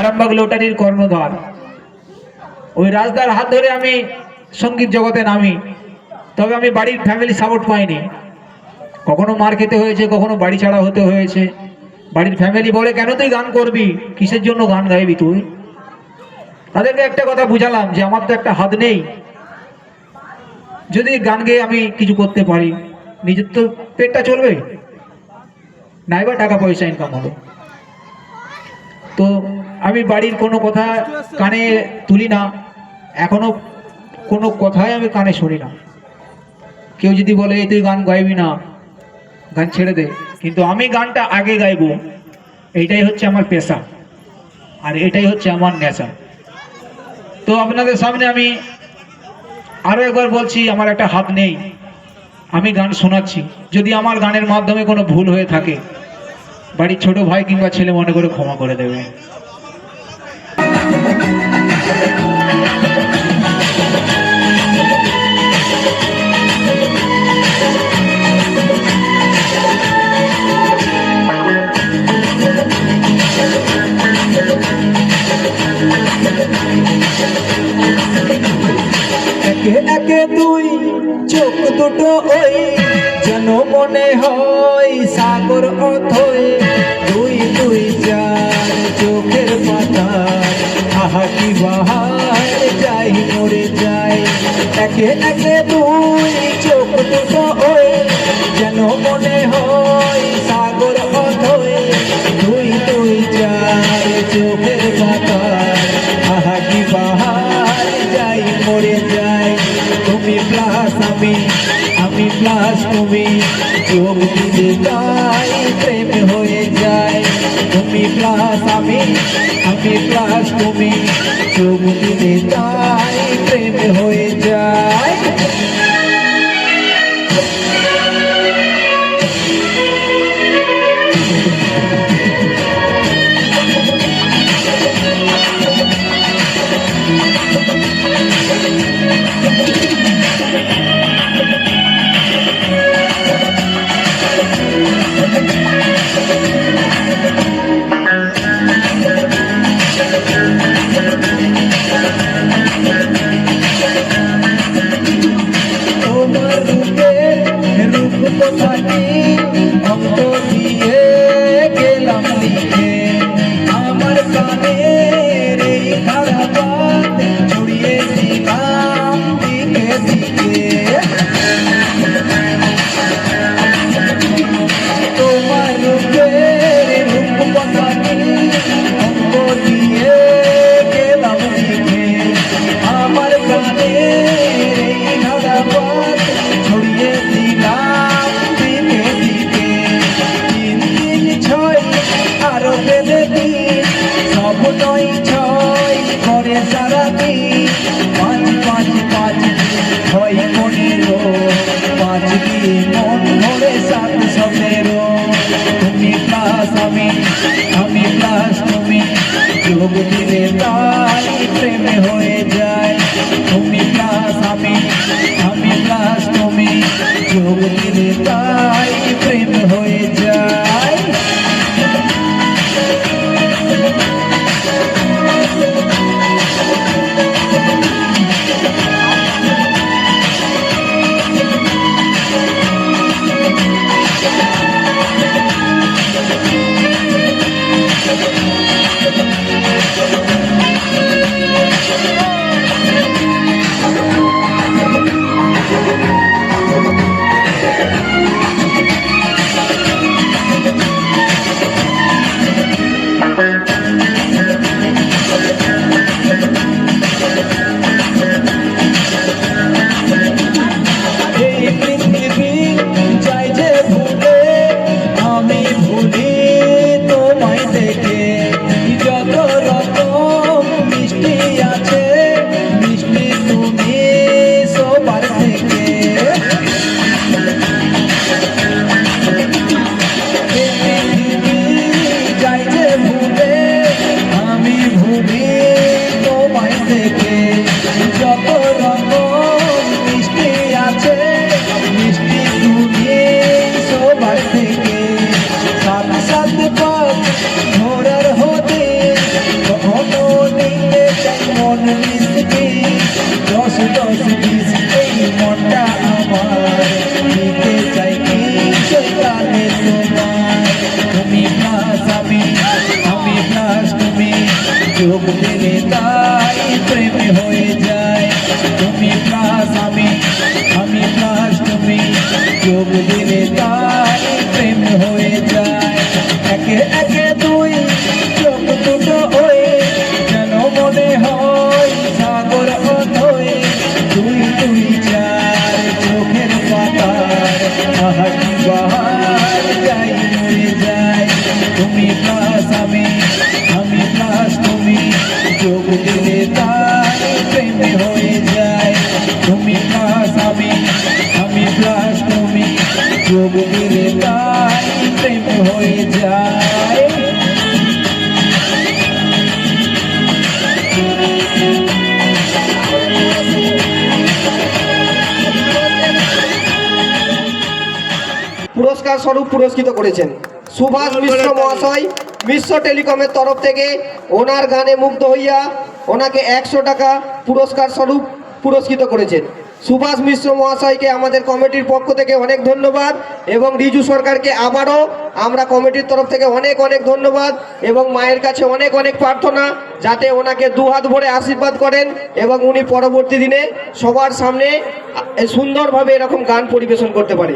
আরামবাগ লটারির কর্ণধার। ওই রাজদার হাত ধরে আমি সঙ্গীত জগতে নামি। তবে আমি বাড়ির ফ্যামিলি সাপোর্ট পাইনি, কখনো মার খেতে হয়েছে, কখনো বাড়ি ছাড়া হতে হয়েছে। বাড়ির ফ্যামিলি বলে, কেন তুই গান করবি, কিসের জন্য গান গাইবি তুই? তাদেরকে একটা কথা বুঝালাম যে আমার তো একটা হাত নেই, যদি গান গেয়ে আমি কিছু করতে পারি নিজের তো পেটটা চলবে, নাইবা টাকা পয়সা ইনকাম হবে। তো আমি বাড়ির কোনো কথা কানে তুলি না, এখনো কোনো কথাই আমি কানে শুনি না। কেউ যদি বলে এই তুই গান গাইবি না, গান ছেড়ে দে, কিন্তু আমি গানটা আগে গাইবো, এইটাই হচ্ছে আমার পেশা আর এটাই হচ্ছে আমার নেশা। তো আপনাদের সামনে আমি আরো একবার বলছি, আমার একটা হাত নেই, আমি গান শোনাচ্ছি। যদি আমার গানের মাধ্যমে কোনো ভুল হয়ে থাকে, বাড়ির ছোট ভাই কিংবা ছেলে মনে করে ক্ষমা করে দেবে। একে একে দুই চোখ দুটো ওই যেন মনে হয় সাগর অথই, দুই দুই চার চোখের পাতা, আহা কি বাহার যাই মরে যাই। একে একে দুই চোখ দুটো ওই যেন মনে হয় সাগর অথই, দুই দুই চার চোখের পাতা, আহা কি বাহার যাই মরে যাই। তুমি প্লাস আমি প্লাস তুমি, যোগ দিলে তাই প্রেম হয়ে যায়। তুমি প্লাস আমি প্লাস তুমি, যোগ দিলে তাই প্রেম হয়ে যায়। আমি প্লাস তুমি, যোগ দিলে তাই প্রেম হয়ে যায়। তুমি প্লাস আমি প্লাস তুমি, যোগ দিলে তাই প্রেম হয়ে যায়। যোগ দিলে তাই প্রেম হয়ে যায় তুমি প্লাস আমি প্লাস তুমি যোগ দিলে তাই প্রেম হয়ে যায় একে একে দুই চোখ দুটো হয়ে যেন মনে হয় সাগর অথয়ে দুই দুই চার চোখের পাতার আহাটি বাহার যাই মরে যায় তুমি প্লাস আমি প্লাস তুমি যোগ দিলে তাই প্রেম হয়ে যায় তুমি প্লাস আমি প্লাস তুমি যোগ দিলে তাই প্রেম হয়ে যায় পুরস্কার স্বরূপ পুরস্কৃত করেছেন সুভাষ মিশ্র মহাশয় মিশ্র টেলিকমের তরফ থেকে ওনার গানে মুগ্ধ হইয়া ওনাকে 100 টাকা পুরস্কার স্বরূপ পুরস্কৃত করেছেন সুভাষ মিশ্র মহাশয়কে আমাদের কমিটির পক্ষ থেকে অনেক ধন্যবাদ এবং রিজু সরকারকে আবারও আমরা কমিটির তরফ থেকে অনেক অনেক ধন্যবাদ এবং মায়ের কাছে অনেক অনেক প্রার্থনা যাতে ওনাকে দুহাত ভরে আশীর্বাদ করেন এবং উনি পরবর্তী দিনে সবার সামনে সুন্দরভাবে এরকম গান পরিবেশন করতে পারে।